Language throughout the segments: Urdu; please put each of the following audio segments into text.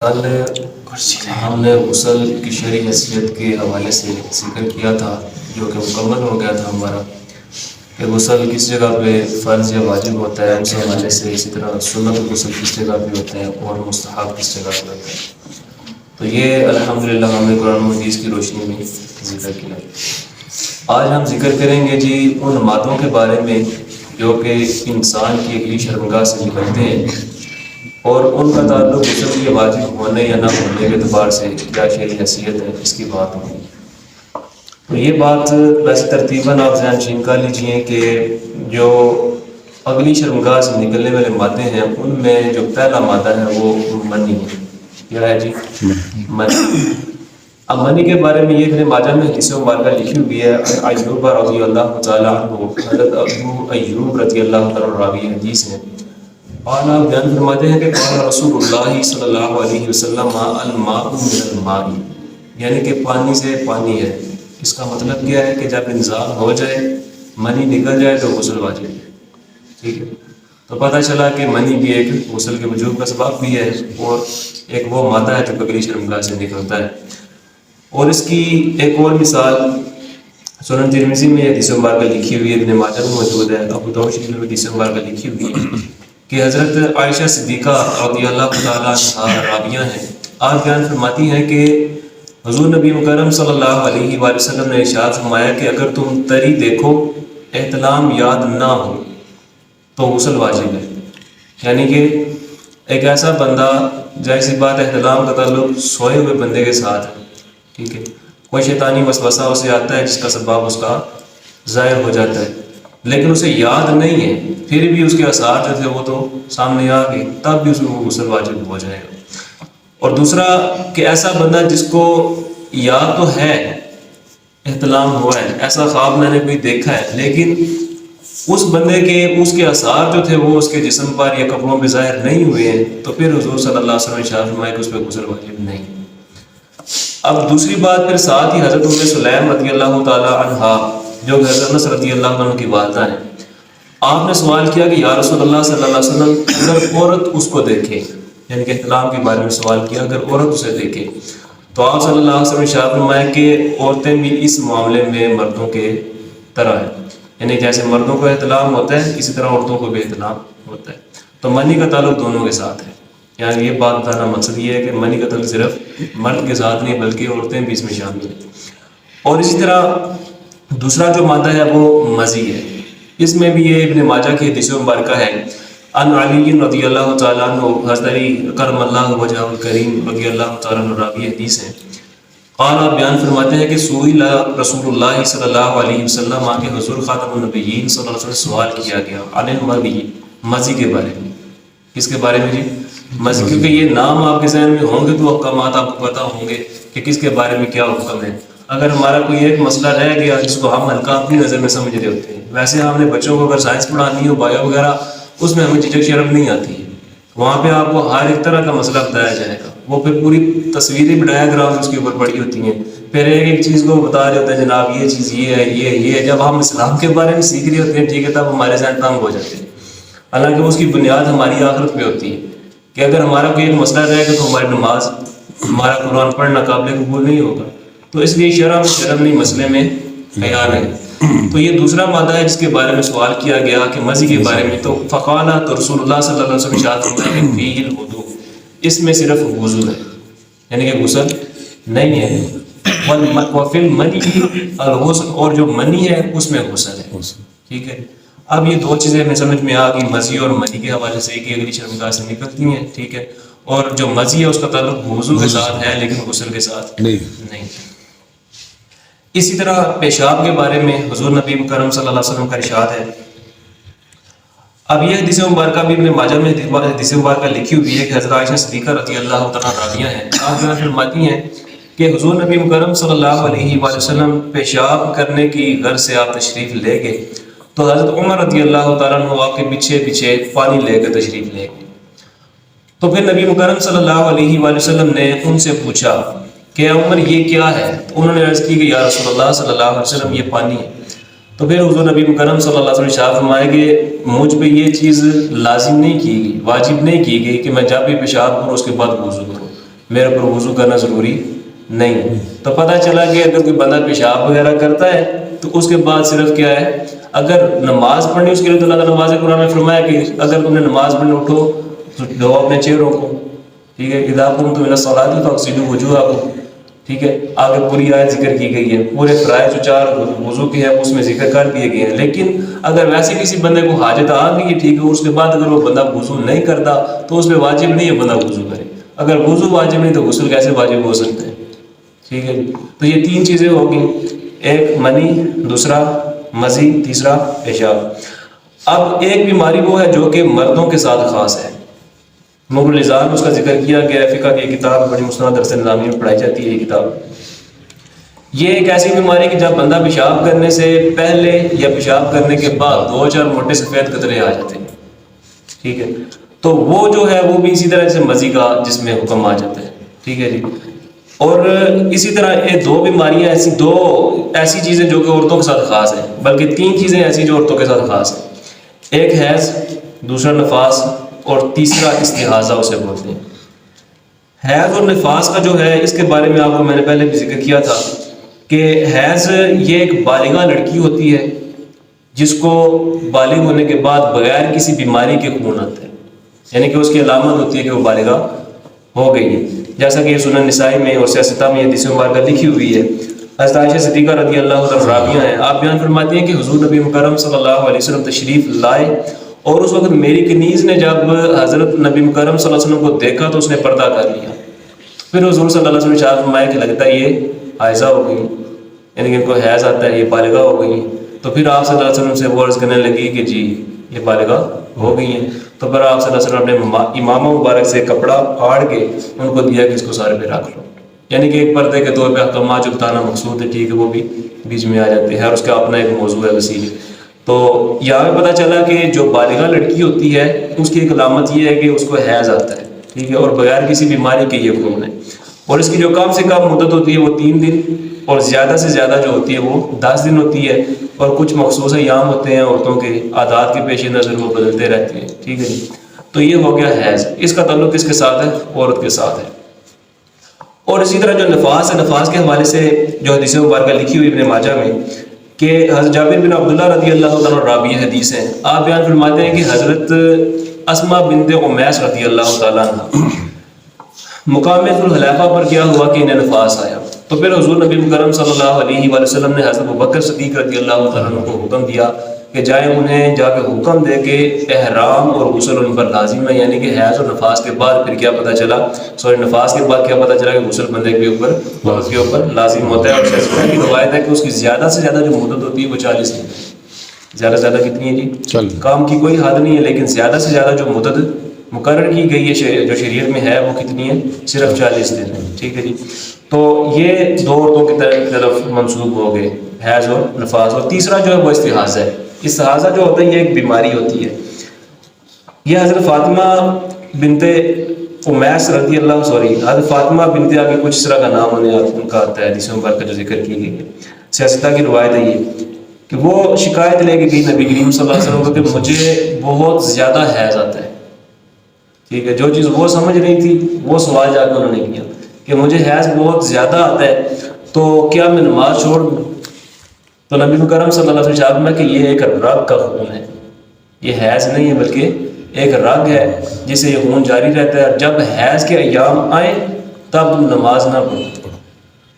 کل ہم نے غسل کی شرعی حیثیت کے حوالے سے ذکر کیا تھا، جو کہ مکمل ہو گیا تھا ہمارا، کہ غسل کس جگہ پہ فرض یا واجب ہوتا ہے اس حوالے سے، اسی طرح سنت غسل کس جگہ پہ ہوتا ہے اور مستحب کس جگہ پہ ہوتا ہے۔ تو یہ الحمدللہ ہم نے قرآن و حدیث کی روشنی میں ذکر کیا۔ آج ہم ذکر کریں گے جی ان مادوں کے بارے میں جو کہ انسان کی اگلی شرمگاہ سے نکلتے ہیں، اور ان کا تعلق غسل کے واجب ہونے یا نہ ہونے کے اعتبار سے کیا شرعی حیثیت ہے، اس کی بات ہوگی۔ تو یہ بات ویسے ترتیباً آپ ذہن نشین کر لیجیے کہ جو اگلی شرمگاہ سے نکلنے والے مادے ہیں ان میں جو پہلا مادہ ہے وہ منی ہے۔ کیا ہے جی؟ منی۔ اب منی کے بارے میں یہ ابن ماجہ میں حدیث مبارکہ لکھی ہوئی ہے۔ ایوب رضی اللہ تعالیٰ عنہ، حضرت ابو ایوب رضی اللہ تعالیٰ راوی حدیث ہیں، اور آپ بیان فرماتے ہیں کہ قال رسول اللہ صلی اللہ علیہ وسلم الماء من الماء، یعنی کہ پانی سے پانی ہے۔ اس کا مطلب کیا ہے کہ جب انزال ہو جائے، منی نکل جائے تو غسل واجب ہے۔ ٹھیک ہے، تو پتہ چلا کہ منی بھی ایک غسل کے وجوب کا سبب بھی ہے، اور ایک وہ مادہ ہے جو اگلی شرمگاہ سے نکلتا ہے۔ اور اس کی ایک اور مثال سنن ترمذی میں حدیث مبارکہ لکھی ہوئی ہے، ابن ماجہ میں موجود ہے، ابو داؤد شریف میں حدیث مبارکہ لکھی ہوئی ہے کہ حضرت عائشہ صدیقہ رضی اللہ تعالیٰ عنہا راویہ ہیں۔ آپ بیان فرماتی ہیں کہ حضور نبی مکرم صلی اللہ علیہ وآلہ وسلم نے ارشاد فرمایا کہ اگر تم تری دیکھو، احتلام یاد نہ ہو تو غسل واجب ہے۔ یعنی کہ ایک ایسا بندہ، ظاہر سی بات احتلام کا تعلق سوئے ہوئے بندے کے ساتھ ہے، ٹھیک ہے، کوئی شیطانی وسوسہ اسے آتا ہے جس کا سبب اس کا ظاہر ہو جاتا ہے، لیکن اسے یاد نہیں ہے، پھر بھی اس کے آثار جو تھے وہ تو سامنے آ گئے، تب بھی اس کو غسل واجب ہو جائے گا۔ اور دوسرا کہ ایسا بندہ جس کو یاد تو ہے احتلام ہوا ہے، ایسا خواب میں نے کوئی دیکھا ہے، لیکن اس بندے کے اس کے آثار جو تھے وہ اس کے جسم پر یا کپڑوں پہ ظاہر نہیں ہوئے ہیں، تو پھر حضور صلی اللہ علیہ وسلم نے ارشاد فرمایا کہ اس پہ غسل واجب نہیں۔ اب دوسری بات پھر ساتھ ہی حضرت ام سلیم رضی اللہ تعالیٰ عنہا، جو کہ حضرت انس رضی اللہ عنہ کی والدہ ہیں، آپ نے سوال کیا کہ یا رسول اللہ صلی اللہ علیہ وسلم اگر عورت اس کو دیکھے، یعنی کہ احتلام کے بارے میں سوال کیا، اگر عورت اسے دیکھے تو آپ صلی اللہ علیہ وسلم نے ارشاد فرمایا کہ عورتیں بھی اس معاملے میں مردوں کے طرح ہیں، یعنی جیسے مردوں کو احتلام ہوتا ہے اسی طرح عورتوں کو بھی احتلام ہوتا ہے۔ تو منی کا تعلق دونوں کے ساتھ ہے، یعنی یہ بات بتانا مقصد یہ ہے کہ منی کا تعلق صرف مرد کے ساتھ نہیں بلکہ عورتیں بھی اس میں شامل ہیں۔ اور اسی طرح دوسرا جو مادہ ہے وہ مزی ہے، اس میں بھی یہ ابن ماجہ کی حدیث مبارکہ ہے۔ ان علی رضی اللہ تعالیٰ عنہ، حضرت علی کرم اللہ وجہہ الکریم رضی اللہ تعالیٰ عنہ راوی حدیث ہیں، قال آپ بیان فرماتے ہیں کہ سئل رسول اللہ صلی اللہ علیہ وسلم، کہ حضور خاتم النبیین صلی اللہ علیہ وسلم سوال کیا گیا عن المذی، مزی کے بارے میں۔ کس کے بارے میں جی؟ مزی، کیونکہ یہ نام آپ کے ذہن میں ہوں گے تو احکامات آپ کو پتہ ہوں گے کہ کس کے بارے میں کیا حکم ہے۔ اگر ہمارا کوئی ایک مسئلہ رہ گیا جس کو ہم ہلکا اپنی نظر میں سمجھ رہے ہوتے ہیں، ویسے ہم نے بچوں کو اگر سائنس پڑھانی ہو، بایو وغیرہ، اس میں ہمیں جھجک شرم نہیں آتی ہے، وہاں پہ آپ کو ہر ایک طرح کا مسئلہ بتایا جائے گا، وہ پھر پوری تصویریں ڈایاگرام اس کے اوپر پڑی ہوتی ہیں، پھر ایک ایک چیز کو بتا رہے ہوتے ہیں جناب یہ چیز یہ ہے یہ ہے۔ جب ہم اسلام کے بارے میں سیکھ رہے ہوتے ہیں، ٹھیک ہے، تب ہمارے ذہن تنگ ہو جاتے ہیں، حالانکہ اس کی بنیاد ہماری آخرت پہ ہوتی ہے کہ اگر ہمارا کوئی ایک مسئلہ رہے گا تو ہماری نماز، ہمارا قرآن پڑھنا قابل قبول نہیں ہوگا۔ تو اس لیے شرم نہیں، مسئلے میں خیال ہے۔ تو یہ دوسرا مادہ ہے جس کے بارے میں سوال کیا گیا کہ مزی کے بارے میں، تو فقال، تو رسول اللہ صلی اللہ علیہ وسلم ارشاد فرمایا کہ فیہ الوضوء، اس میں صرف وضو ہے، یعنی کہ غسل نہیں ہے۔ وفی المنی الغسل، اور جو منی ہے اس میں غسل ہے، ٹھیک ہے۔ اب یہ دو چیزیں ہمیں سمجھ میں آ گئی، مزی اور منی کے حوالے سے، کہ اگلی شرمگاہ سے نکلتی ہیں، ٹھیک ہے، اور جو مزی ہے اس کا تعلق وضو کے ساتھ ہے لیکن غسل کے ساتھ نہیں۔ اسی طرح پیشاب کے بارے میں حضور نبی مکرم صلی اللہ علیہ وسلم کا ارشاد ہے۔ اب یہ حدیث مبارکہ بھی ابن ماجہ میں حدیث مبارکہ لکھی ہوئی ہے کہ حضرت عائشہ صدیقہ رضی اللہ تعالیٰ راویہ ہیں، آپ یہاں فرماتی ہیں کہ حضور نبی مکرم صلی اللہ علیہ وآلہ وسلم پیشاب کرنے کی غرض سے آپ تشریف لے گئے، تو حضرت عمر رضی اللہ تعالیٰ عنہ آپ کے پیچھے پیچھے پانی لے کے تشریف لے گئے۔ تو پھر نبی مکرم صلی اللہ علیہ وآلہ وسلم نے ان سے پوچھا کہ عمر یہ کیا ہے؟ تو انہوں نے عرض کی کہ یا رسول اللہ صلی اللہ علیہ وسلم یہ پانی ہے۔ تو پھر حضور نبی مکرم صلی اللہ علیہ وسلم ارشاد فرمائے کہ مجھ پہ یہ چیز لازم نہیں کی گئی، واجب نہیں کی گئی کہ میں جب بھی پیشاب کروں اس کے بعد وضو کروں، میرے اوپر وضو کرنا ضروری نہیں. تو پتہ چلا کہ اگر کوئی بندہ پیشاب وغیرہ کرتا ہے تو اس کے بعد صرف کیا ہے, اگر نماز پڑھنی اس کے لیے تو اللہ نماز قرآن میں فرمایا کہ اگر تم نے نماز پڑھنے اٹھو تو دھو اپنے چہروں کو, ٹھیک ہے, اذا قمتم الی الصلاۃ فاغسلوا وجوہکم, ٹھیک ہے. آگے پوری آیت ذکر کی گئی ہے, پورے فرائض جو 4 وضو کے ہیں اس میں ذکر کر دیے گئے ہیں. لیکن اگر ویسے کسی بندے کو حاجت آ گئی ہے, ٹھیک ہے, اس کے بعد اگر وہ بندہ وضو نہیں کرتا تو اس پہ واجب نہیں ہے بندہ وضو کرے. اگر وضو واجب نہیں تو غسل کیسے واجب ہو سکتے ہیں, ٹھیک ہے. تو یہ 3 چیزیں ہوگی, ایک منی, دوسرا مزی, تیسرا پیشاب. اب ایک بیماری وہ ہے جو کہ مردوں کے ساتھ خاص ہے, مغل نظام اس کا ذکر کیا گیا ہے. فقہ کی کتاب بڑی مستند درس نظامی میں پڑھائی جاتی ہے یہ کتاب. یہ ایک ایسی بیماری کہ جب بندہ پیشاب کرنے سے پہلے یا پیشاب کرنے کے بعد 2-4 موٹے سفید قطرے آ جاتے ہیں, ٹھیک ہے. تو وہ جو ہے وہ بھی اسی طرح سے مزی کا جس میں حکم آ جاتا ہے, ٹھیک ہے جی. اور اسی طرح یہ 2 بیماریاں ایسی, 2 ایسی چیزیں جو کہ عورتوں کے ساتھ خاص ہیں, بلکہ 3 چیزیں ایسی جو عورتوں کے ساتھ خاص ہیں. ایک حیض, دوسرا نفاس, اور تیسرا استحاضہ اسے بولتے ہیں. حیض اور نفاس کا جو ہے اس کے بارے میں آپ کو میں نے پہلے بھی ذکر کیا تھا کہ حیض یہ ایک بالغہ لڑکی ہوتی ہے جس کو بالغ ہونے کے بعد بغیر کسی بیماری کے خون آتا ہے, یعنی کہ اس کی علامت ہوتی ہے کہ وہ بالغہ ہو گئی ہے. جیسا کہ یہ سنن نسائی میں اور سیاستہ میں حدیث مبارکہ لکھی ہوئی ہے. حضرت عائشہ صدیقہ رضی اللہ عنہا راویہ ہیں, آپ بیان فرماتی ہیں کہ حضور نبی مکرم صلی اللہ علیہ وسلم تشریف لائے اور اس وقت میری کنیز نے جب حضرت نبی مکرم صلی اللہ علیہ وسلم کو دیکھا تو اس نے پردہ کر لیا. پھر حضور صلی اللہ علیہ وسلم نے ارشاد فرمایا کہ لگتا ہے یہ حائضہ ہو گئی, یعنی کہ ان کو حیض آتا ہے, یہ بالغہ ہو گئی. تو پھر آپ صلی اللہ علیہ وسلم سے وہ عرض کرنے لگی کہ جی یہ بالغہ ہو گئی ہیں. تو پھر آپ صلی اللہ علیہ وسلم نے امامہ مبارک سے کپڑا پھاڑ کے ان کو دیا کہ اس کو سارے پہ رکھ لو, یعنی کہ ایک پردے کے طور پہ احکامات جو بتانا مقصود ہے, ٹھیک ہے, وہ بھی بیچ میں آ جاتے ہیں اور اس کا اپنا ایک موضوع ہے وسیع. تو یہاں پہ پتہ چلا کہ جو بالغہ لڑکی ہوتی ہے اس کی ایک علامت یہ ہے کہ اس کو حیض آتا ہے, ٹھیک ہے, اور بغیر کسی بیماری کے یہ خون ہے. اور اس کی جو کم سے کم مدت ہوتی ہے وہ 3 دن, اور زیادہ سے زیادہ جو ہوتی ہے وہ 10 دن ہوتی ہے. اور کچھ مخصوص ایام ہوتے ہیں عورتوں کے, عادات کے پیش نظر وہ بدلتے رہتے ہیں, ٹھیک ہے جی. تو یہ ہو گیا حیض. اس کا تعلق کس کے ساتھ ہے؟ عورت کے ساتھ ہے. اور اسی طرح جو نفاس ہے, نفاس کے حوالے سے جو حدیث مبارکہ لکھی ہوئی ابن ماجہ میں کہ حضرت جابر بن عبداللہ رضی اللہ عنہ راوی حدیث ہیں, آپ بیان فرماتے ہیں کہ حضرت اسماء بنت امیس رضی اللہ تعالیٰ عنہ مقام ذوالحلیفہ پر کیا ہوا کہ انہیں نفاس آیا. تو پھر حضور نبی مکرم صلی اللہ علیہ وآلہ وسلم نے حضرت ابوبکر صدیق رضی اللہ تعالیٰ عنہ کو حکم دیا کہ جائیں انہیں جا کے حکم دے کے احرام اور غسل ان پر لازم ہے. یعنی کہ حیض اور نفاس کے بعد پھر کیا پتہ چلا, نفاس کے بعد کیا پتہ چلا کہ غسل بندے کے اوپر لازم ہوتا ہے. اور شیخ کی روایت ہے کہ اس کی زیادہ سے زیادہ جو مدت ہوتی ہے وہ 40 دن. زیادہ سے زیادہ کتنی ہے جی؟ کام کی کوئی حد نہیں ہے, لیکن زیادہ سے زیادہ جو مدت مقرر کی گئی ہے جو شریعت میں ہے وہ کتنی ہے؟ صرف 40 دن ہے, ٹھیک ہے جی. تو یہ 2 عورتوں کی طرف منسوب ہو گئے, حیض اور نفاس. اور تیسرا جو ہے وہ استحاضہ ہے. استحاضہ جو ہوتا ہے یہ ایک بیماری ہوتی ہے. یہ حضرت فاطمہ بنت امیس رضی اللہ حضرت فاطمہ بنت آگے کچھ اس طرح کا نام ان کا آتا ہے, حدیث مبارکہ جو ذکر کی گئی ہے. سیاستہ کی روایت ہے یہ کہ وہ شکایت لے کے گئی نبی کریم صلی اللہ علیہ وسلم کو کہ مجھے بہت زیادہ حیض آتا ہے, ٹھیک ہے. جو چیز وہ سمجھ رہی تھی وہ سوال جا کے انہوں نے کیا کہ مجھے حیض بہت زیادہ آتا ہے تو کیا میں نماز چھوڑ دوں؟ تو نبی مکرم صلی اللہ علیہ وسلم کہ یہ ایک رگ کا خون ہے, یہ حیض نہیں ہے بلکہ ایک رگ ہے جسے یہ خون جاری رہتا ہے. جب حیض کے ایام آئیں تب تم نماز نہ پڑھو,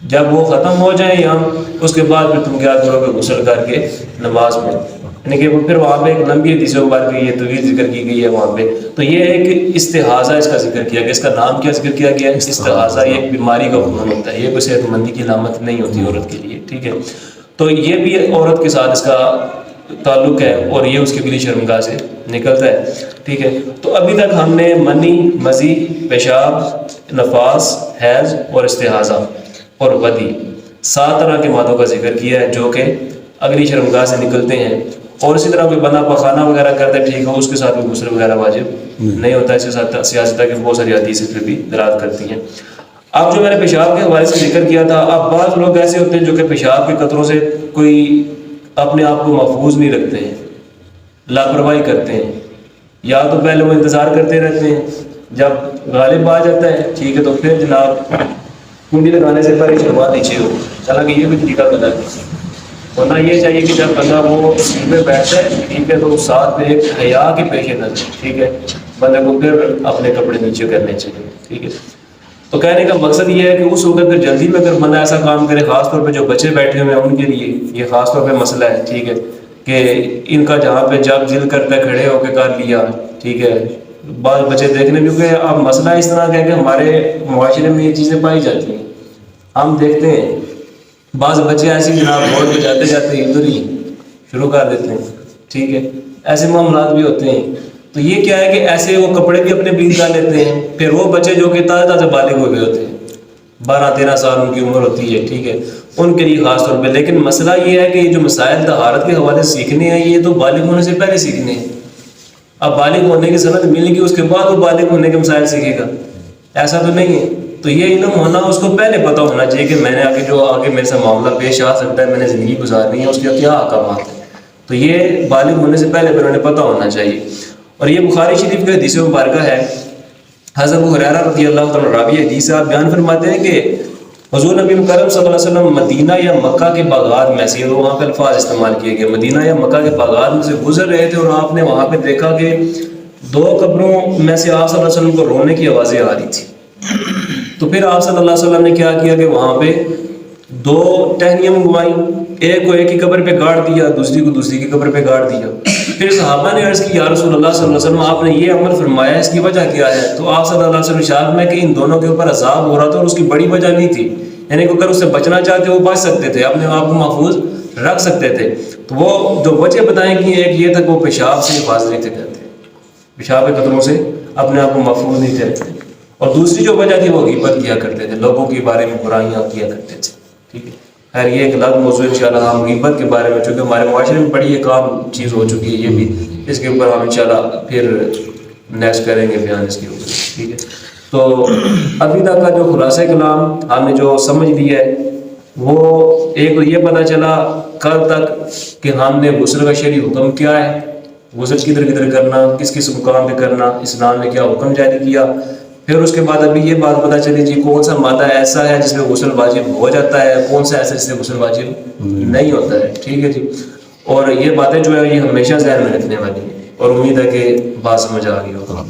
جب وہ ختم ہو جائیں ایام اس کے بعد پھر تم کیا کرو کہ غسل کر کے نماز پڑھو. یعنی کہ پھر وہاں پہ ایک لمبی حدیث مبارکہ یہ طویل ذکر کی گئی ہے وہاں پہ. تو یہ ایک استحاضہ اس کا ذکر کیا گیا. اس کا نام کیا ذکر کیا گیا؟ استحاضہ. یہ ایک بیماری کا خون ہوتا ہے, یہ کوئی صحت مندی کی علامت نہیں ہوتی عورت کے لیے, ٹھیک ہے. تو یہ بھی عورت کے ساتھ اس کا تعلق ہے اور یہ اس کے لیے شرمگاہ سے نکلتا ہے, ٹھیک ہے. تو ابھی تک ہم نے منی, مزی, پیشاب, نفاس, حیض اور استحاضہ اور ودی 7 طرح کے مادوں کا ذکر کیا ہے جو کہ اگلی شرمگاہ سے نکلتے ہیں. اور اسی طرح کوئی بندہ پخانہ وغیرہ کرتا ہے, ٹھیک ہے, اس کے ساتھ بھی غسل وغیرہ واجب نہیں ہوتا ہے. اس کے ساتھ سیاستہ کی بہت ساری حدیثیں پھر بھی دلالت کرتی ہیں. اب جو میں نے پیشاب کے حوالے سے ذکر کیا تھا, اب بعض لوگ ایسے ہوتے ہیں جو کہ پیشاب کے قطروں سے کوئی اپنے آپ کو محفوظ نہیں رکھتے ہیں, لاپرواہی کرتے ہیں. یا تو پہلے وہ انتظار کرتے رہتے ہیں جب غالب آ جاتا ہے ٹھیک ہے تو پھر جناب کنڈی لگانے سے پہلے شروعات نیچے ہو، حالانکہ یہ بھی طریقہ غلط ہے۔ ورنہ یہ چاہیے کہ جب بندہ وہ سیٹ پہ بیٹھتا ہے ٹھیک ہے تو ساتھ میں ایک حیا کے پیش نظر ٹھیک ہے بندے کو پھر اپنے کپڑے نیچے کرنے چاہیے ٹھیک ہے۔ تو کہنے کا مقصد یہ ہے کہ اس وقت پھر جلدی میں اگر بندہ ایسا کام کرے، خاص طور پہ جو بچے بیٹھے ہوئے ہیں ان کے لیے یہ خاص طور پہ مسئلہ ہے ٹھیک ہے، کہ ان کا جہاں پہ جب دل کرتا ہے کھڑے ہو کے کر لیا ٹھیک ہے۔ بعض بچے دیکھنے کیونکہ اب مسئلہ اس طرح کا ہے کہ ہمارے معاشرے میں یہ چیزیں پائی جاتی ہیں، ہم دیکھتے ہیں بعض بچے ایسے جناب بہت جاتے جاتے ادھر ہی شروع کر دیتے ہیں ٹھیک ہے، ایسے معاملات بھی ہوتے ہیں۔ تو یہ کیا ہے کہ ایسے وہ کپڑے بھی اپنے بیچ کر لیتے ہیں، پھر وہ بچے جو کہ تازہ تازہ بالغ ہوئے ہوتے ہیں 12-13 سال ان کی عمر ہوتی ہے ٹھیک ہے، ان کے لیے خاص طور پہ۔ لیکن مسئلہ یہ ہے کہ یہ جو مسائل طہارت کے حوالے سے سیکھنے ہیں یہ تو بالغ ہونے سے پہلے سیکھنے ہیں۔ اب بالغ ہونے کی سند ملے گی اس کے بعد وہ بالغ ہونے کے مسائل سیکھے گا، ایسا تو نہیں ہے۔ تو یہ علم ہونا اس کو پہلے پتہ ہونا چاہیے کہ میں نے آگے میرے سے معاملہ پیش آ سکتا ہے، میں نے زندگی گزارنی ہے، اس کے کیا احکامات ہیں، تو یہ بالغ ہونے سے پہلے انہیں پتہ ہونا چاہیے۔ اور یہ بخاری شریف کے حدیث مبارکہ ہے، حضرت ابو ہریرہ رضی اللہ تعالیٰ راوی حدیث آپ بیان فرماتے ہیں کہ حضور نبی مکرم صلی اللہ علیہ وسلم مدینہ یا مکہ کے باغات میں سے، وہاں پہ الفاظ استعمال کیے گئے، مدینہ یا مکہ کے باغات میں سے گزر رہے تھے اور آپ نے وہاں پہ دیکھا کہ 2 قبروں میں سے آپ صلی اللہ علیہ وسلم کو رونے کی آوازیں آ رہی تھی۔ تو پھر آپ صلی اللہ علیہ وسلم نے کیا کیا کہ وہاں پہ 2 ٹہنیاں منگوائیں، ایک کو ایک کی قبر پہ گاڑ دیا، دوسری کو دوسری کی قبر پہ گاڑ دیا۔ پھر صحابہ نے عرض کی یا رسول اللہ صلی اللہ علیہ وسلم آپ نے یہ عمل فرمایا، اس کی وجہ کیا ہے؟ تو آپ صلی اللہ علیہ وسلم ارشاد میں کہ ان دونوں کے اوپر عذاب ہو رہا تھا اور اس کی بڑی وجہ نہیں تھی، یعنی کہ اگر اس سے بچنا چاہتے وہ بچ سکتے تھے، اپنے آپ کو محفوظ رکھ سکتے تھے۔ تو وہ جو وجہ بتائیں کہ ایک یہ تھا کہ وہ پیشاب سے حفاظت نہیں تھے کرتے، پیشاب کے قطروں سے اپنے آپ کو محفوظ نہیں تھے رکھتے، اور دوسری جو وجہ تھی وہ غیبت کیا کرتے تھے، لوگوں کے بارے میں برائیاں کیا کرتے تھے ٹھیک ہے۔ خیر یہ ایک الگ موضوع انشاءاللہ ہم غیبت کے بارے میں، چونکہ ہمارے معاشرے میں بڑی ایک عام چیز ہو چکی ہے یہ بھی، اس کے اوپر ہم انشاءاللہ پھر نیکسٹ کریں گے بیان اس کے اوپر ٹھیک ہے۔ تو ابھی تک کا جو خلاصہ کلام ہم نے جو سمجھ لیا ہے وہ ایک تو یہ پتہ چلا کل تک کہ ہم نے غسل کا شرعی حکم کیا ہے، غسل کدھر کدھر کرنا، کس کس مقام پہ کرنا، اسلام نے کیا حکم جاری کیا۔ پھر اس کے بعد ابھی یہ بات پتہ چلی جی کون سا مادہ ایسا ہے جس میں غسل واجب ہو جاتا ہے، کون سا ایسا جس میں غسل واجب نہیں ہوتا ہے ٹھیک ہے جی۔ اور یہ باتیں جو ہے یہ ہمیشہ ذہن میں رکھنے والی ہیں، اور امید ہے کہ بات سمجھ آ گئی ہوگا۔